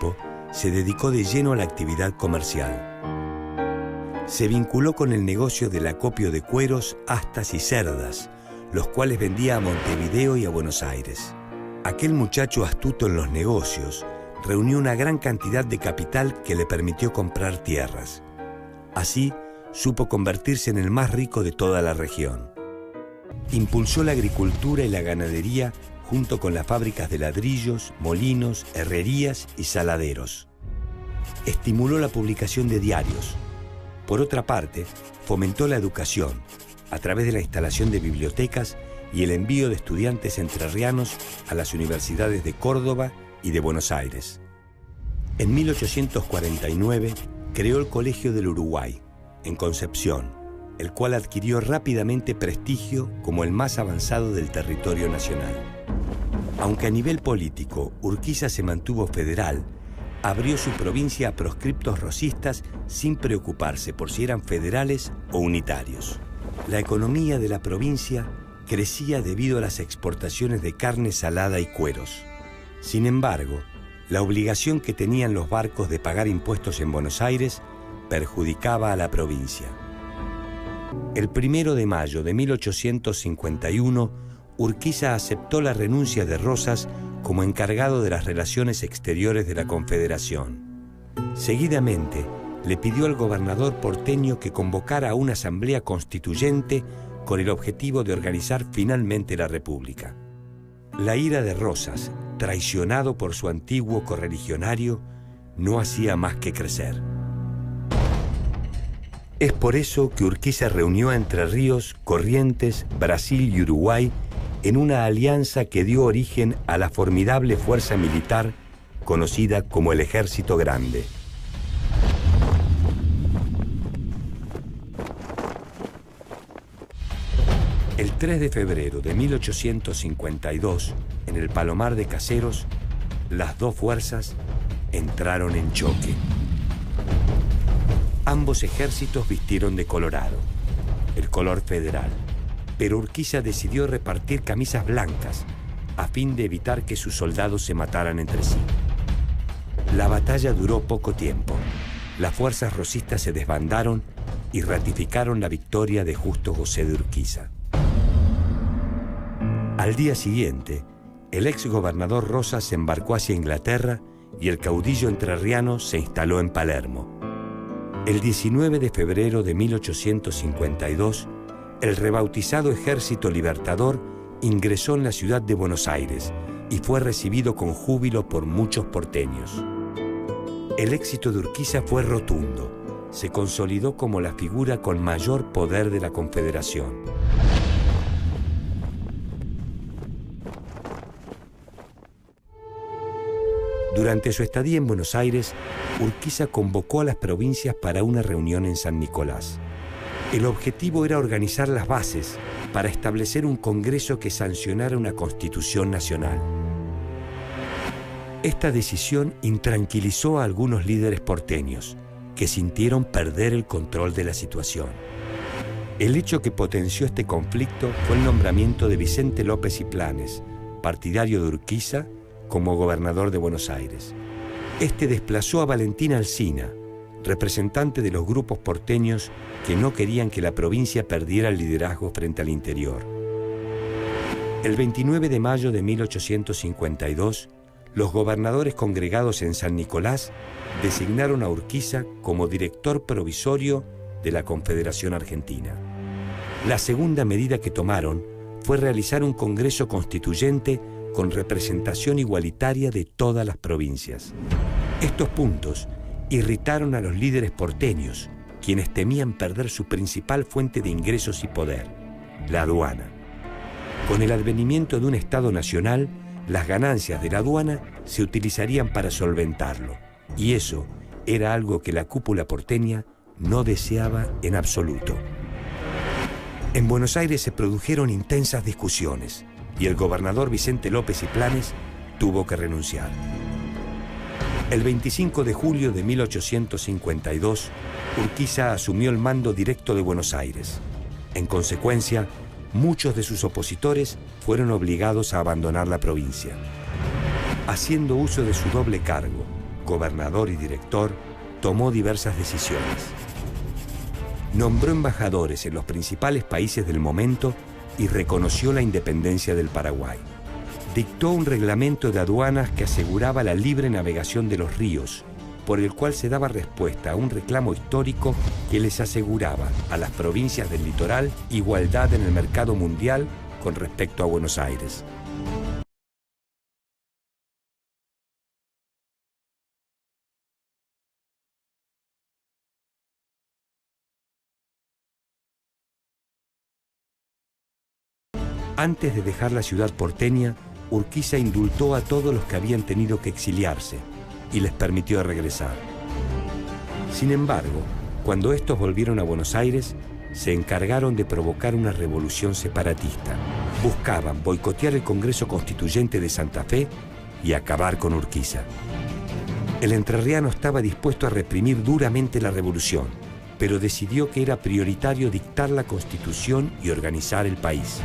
tiempo se dedicó de lleno a la actividad comercial. Se vinculó con el negocio del acopio de cueros, astas y cerdas, los cuales vendía a Montevideo y a Buenos Aires. Aquel muchacho astuto en los negocios reunió una gran cantidad de capital que le permitió comprar tierras. Así, supo convertirse en el más rico de toda la región. Impulsó la agricultura y la ganadería junto con las fábricas de ladrillos, molinos, herrerías y saladeros. Estimuló la publicación de diarios. Por otra parte, fomentó la educación a través de la instalación de bibliotecas y el envío de estudiantes entrerrianos a las universidades de Córdoba y de Buenos Aires. En 1849 creó el Colegio del Uruguay, en Concepción, el cual adquirió rápidamente prestigio como el más avanzado del territorio nacional. Aunque a nivel político Urquiza se mantuvo federal, abrió su provincia a proscriptos rosistas sin preocuparse por si eran federales o unitarios. La economía de la provincia crecía debido a las exportaciones de carne salada y cueros. Sin embargo, la obligación que tenían los barcos de pagar impuestos en Buenos Aires perjudicaba a la provincia. El 1 de mayo de 1851, Urquiza aceptó la renuncia de Rosas como encargado de las relaciones exteriores de la Confederación. Seguidamente, le pidió al gobernador porteño que convocara a una asamblea constituyente con el objetivo de organizar finalmente la República. La ira de Rosas, traicionado por su antiguo correligionario, no hacía más que crecer. Es por eso que Urquiza reunió a Entre Ríos, Corrientes, Brasil y Uruguay en una alianza que dio origen a la formidable fuerza militar conocida como el Ejército Grande. El 3 de febrero de 1852, en el Palomar de Caseros, las dos fuerzas entraron en choque. Ambos ejércitos vistieron de colorado, el color federal, pero Urquiza decidió repartir camisas blancas a fin de evitar que sus soldados se mataran entre sí. La batalla duró poco tiempo. Las fuerzas rosistas se desbandaron y ratificaron la victoria de Justo José de Urquiza. Al día siguiente, el ex gobernador Rosas se embarcó hacia Inglaterra y el caudillo entrerriano se instaló en Palermo. El 19 de febrero de 1852, el rebautizado Ejército Libertador ingresó en la ciudad de Buenos Aires y fue recibido con júbilo por muchos porteños. El éxito de Urquiza fue rotundo. Se consolidó como la figura con mayor poder de la Confederación. Durante su estadía en Buenos Aires, Urquiza convocó a las provincias para una reunión en San Nicolás. El objetivo era organizar las bases para establecer un congreso que sancionara una constitución nacional. Esta decisión intranquilizó a algunos líderes porteños, que sintieron perder el control de la situación. El hecho que potenció este conflicto fue el nombramiento de Vicente López y Planes, partidario de Urquiza, como gobernador de Buenos Aires. Este desplazó a Valentín Alsina, representante de los grupos porteños que no querían que la provincia perdiera el liderazgo frente al interior. El 29 de mayo de 1852, los gobernadores congregados en San Nicolás designaron a Urquiza como director provisorio de la Confederación Argentina. La segunda medida que tomaron fue realizar un congreso constituyente con representación igualitaria de todas las provincias. Estos puntos irritaron a los líderes porteños, quienes temían perder su principal fuente de ingresos y poder, la aduana. Con el advenimiento de un Estado nacional, las ganancias de la aduana se utilizarían para solventarlo, y eso era algo que la cúpula porteña no deseaba en absoluto. En Buenos Aires se produjeron intensas discusiones, y el gobernador Vicente López y Planes tuvo que renunciar. El 25 de julio de 1852, Urquiza asumió el mando directo de Buenos Aires. En consecuencia, muchos de sus opositores fueron obligados a abandonar la provincia. Haciendo uso de su doble cargo, gobernador y director, tomó diversas decisiones. Nombró embajadores en los principales países del momento y reconoció la independencia del Paraguay. Dictó un reglamento de aduanas que aseguraba la libre navegación de los ríos, por el cual se daba respuesta a un reclamo histórico que les aseguraba a las provincias del litoral igualdad en el mercado mundial con respecto a Buenos Aires. Antes de dejar la ciudad porteña, Urquiza indultó a todos los que habían tenido que exiliarse y les permitió regresar. Sin embargo, cuando estos volvieron a Buenos Aires, se encargaron de provocar una revolución separatista. Buscaban boicotear el Congreso Constituyente de Santa Fe y acabar con Urquiza. El entrerriano estaba dispuesto a reprimir duramente la revolución, pero decidió que era prioritario dictar la Constitución y organizar el país.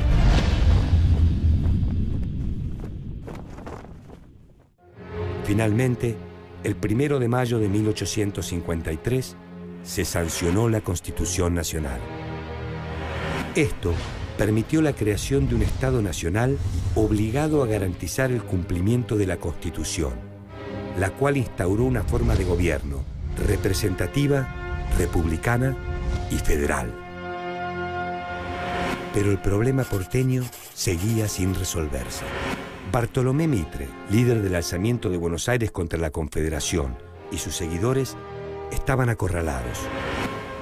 Finalmente, el 1 de mayo de 1853, se sancionó la Constitución Nacional. Esto permitió la creación de un Estado nacional obligado a garantizar el cumplimiento de la Constitución, la cual instauró una forma de gobierno representativa, republicana y federal. Pero el problema porteño seguía sin resolverse. Bartolomé Mitre, líder del alzamiento de Buenos Aires contra la Confederación, y sus seguidores estaban acorralados.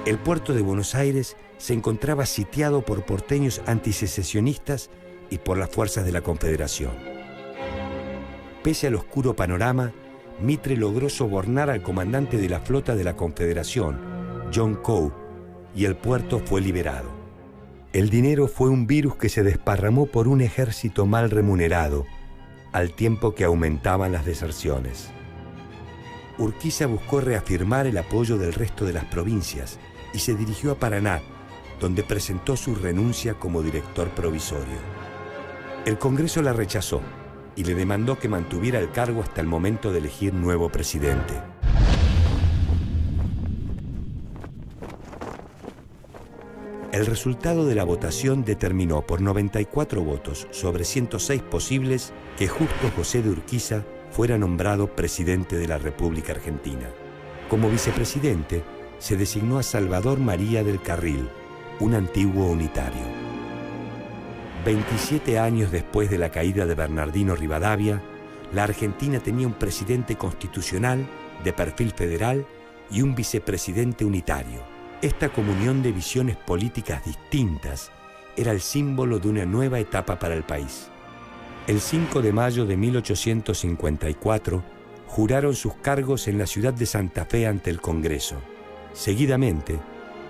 El puerto de Buenos Aires se encontraba sitiado por porteños antisecesionistas y por las fuerzas de la Confederación. Pese al oscuro panorama, Mitre logró sobornar al comandante de la flota de la Confederación, John Coe, y el puerto fue liberado. El dinero fue un virus que se desparramó por un ejército mal remunerado, al tiempo que aumentaban las deserciones. Urquiza buscó reafirmar el apoyo del resto de las provincias y se dirigió a Paraná, donde presentó su renuncia como director provisorio. El Congreso la rechazó y le demandó que mantuviera el cargo hasta el momento de elegir nuevo presidente. El resultado de la votación determinó por 94 votos sobre 106 posibles que Justo José de Urquiza fuera nombrado presidente de la República Argentina. Como vicepresidente, se designó a Salvador María del Carril, un antiguo unitario. 27 años después de la caída de Bernardino Rivadavia, la Argentina tenía un presidente constitucional de perfil federal y un vicepresidente unitario. Esta comunión de visiones políticas distintas era el símbolo de una nueva etapa para el país. El 5 de mayo de 1854 juraron sus cargos en la ciudad de Santa Fe ante el Congreso. Seguidamente,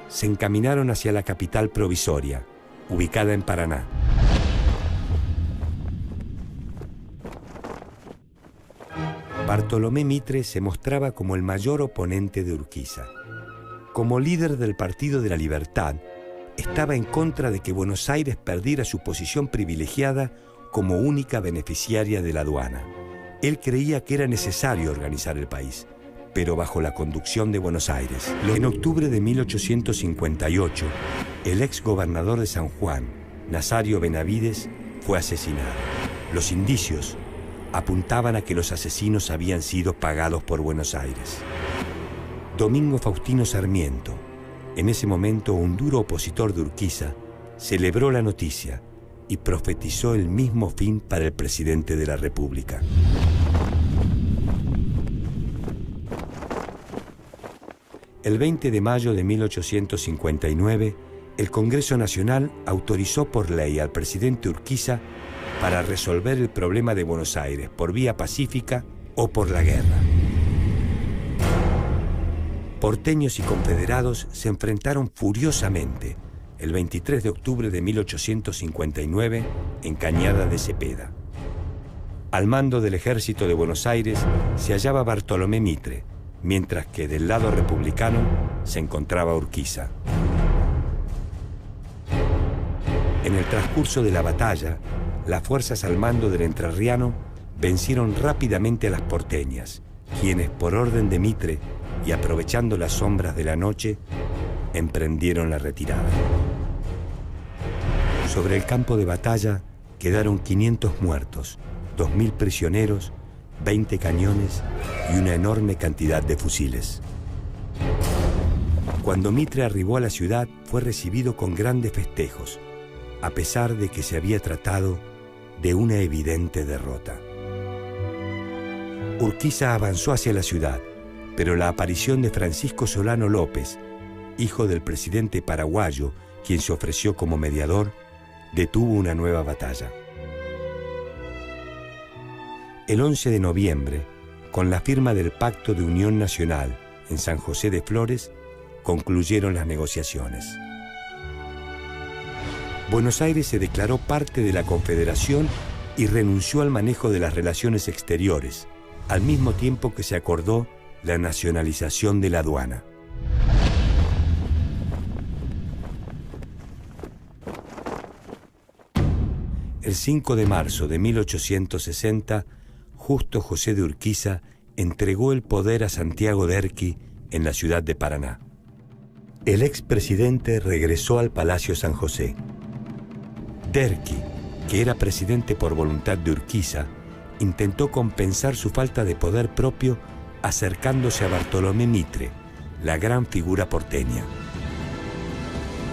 se encaminaron hacia la capital provisoria, ubicada en Paraná. Bartolomé Mitre se mostraba como el mayor oponente de Urquiza. Como líder del Partido de la Libertad, estaba en contra de que Buenos Aires perdiera su posición privilegiada como única beneficiaria de la aduana. Él creía que era necesario organizar el país, pero bajo la conducción de Buenos Aires. En octubre de 1858, el ex gobernador de San Juan, Nazario Benavides, fue asesinado. Los indicios apuntaban a que los asesinos habían sido pagados por Buenos Aires. Domingo Faustino Sarmiento, en ese momento un duro opositor de Urquiza, celebró la noticia y profetizó el mismo fin para el presidente de la República. El 20 de mayo de 1859, el Congreso Nacional autorizó por ley al presidente Urquiza para resolver el problema de Buenos Aires por vía pacífica o por la guerra. Porteños y confederados se enfrentaron furiosamente el 23 de octubre de 1859 en Cañada de Cepeda. Al mando del ejército de Buenos Aires se hallaba Bartolomé Mitre, mientras que del lado republicano se encontraba Urquiza. En el transcurso de la batalla, las fuerzas al mando del entrerriano vencieron rápidamente a las porteñas quienes por orden de Mitre y aprovechando las sombras de la noche, emprendieron la retirada. Sobre el campo de batalla quedaron 500 muertos, 2000 prisioneros, 20 cañones y una enorme cantidad de fusiles. Cuando Mitre arribó a la ciudad, fue recibido con grandes festejos, a pesar de que se había tratado de una evidente derrota. Urquiza avanzó hacia la ciudad, pero la aparición de Francisco Solano López, hijo del presidente paraguayo, quien se ofreció como mediador, detuvo una nueva batalla. El 11 de noviembre, con la firma del Pacto de Unión Nacional en San José de Flores, concluyeron las negociaciones. Buenos Aires se declaró parte de la Confederación y renunció al manejo de las relaciones exteriores, al mismo tiempo que se acordó la nacionalización de la aduana. El 5 de marzo de 1860, Justo José de Urquiza entregó el poder a Santiago Derqui en la ciudad de Paraná. El expresidente regresó al Palacio San José. Derqui, que era presidente por voluntad de Urquiza, intentó compensar su falta de poder propio acercándose a Bartolomé Mitre, la gran figura porteña.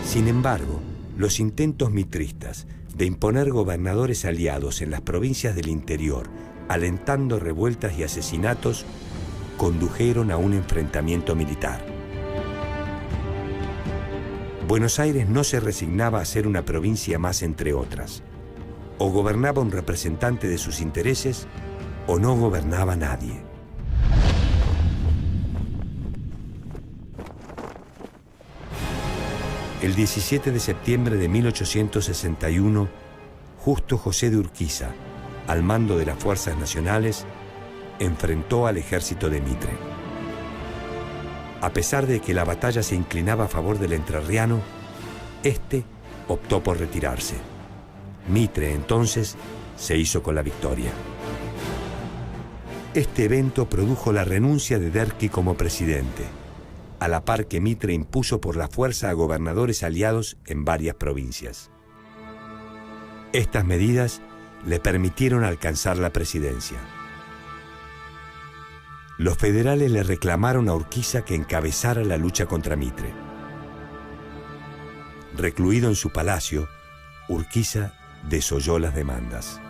Sin embargo, los intentos mitristas de imponer gobernadores aliados en las provincias del interior, alentando revueltas y asesinatos, condujeron a un enfrentamiento militar. Buenos Aires no se resignaba a ser una provincia más entre otras. O gobernaba un representante de sus intereses, o no gobernaba nadie. El 17 de septiembre de 1861, Justo José de Urquiza, al mando de las fuerzas nacionales, enfrentó al ejército de Mitre. A pesar de que la batalla se inclinaba a favor del entrerriano, este optó por retirarse. Mitre, entonces, se hizo con la victoria. Este evento produjo la renuncia de Derqui como presidente, a la par que Mitre impuso por la fuerza a gobernadores aliados en varias provincias. Estas medidas le permitieron alcanzar la presidencia. Los federales le reclamaron a Urquiza que encabezara la lucha contra Mitre. Recluido en su palacio, Urquiza desoyó las demandas.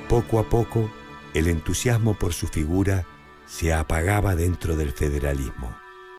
Poco a poco, el entusiasmo por su figura se apagaba dentro del federalismo.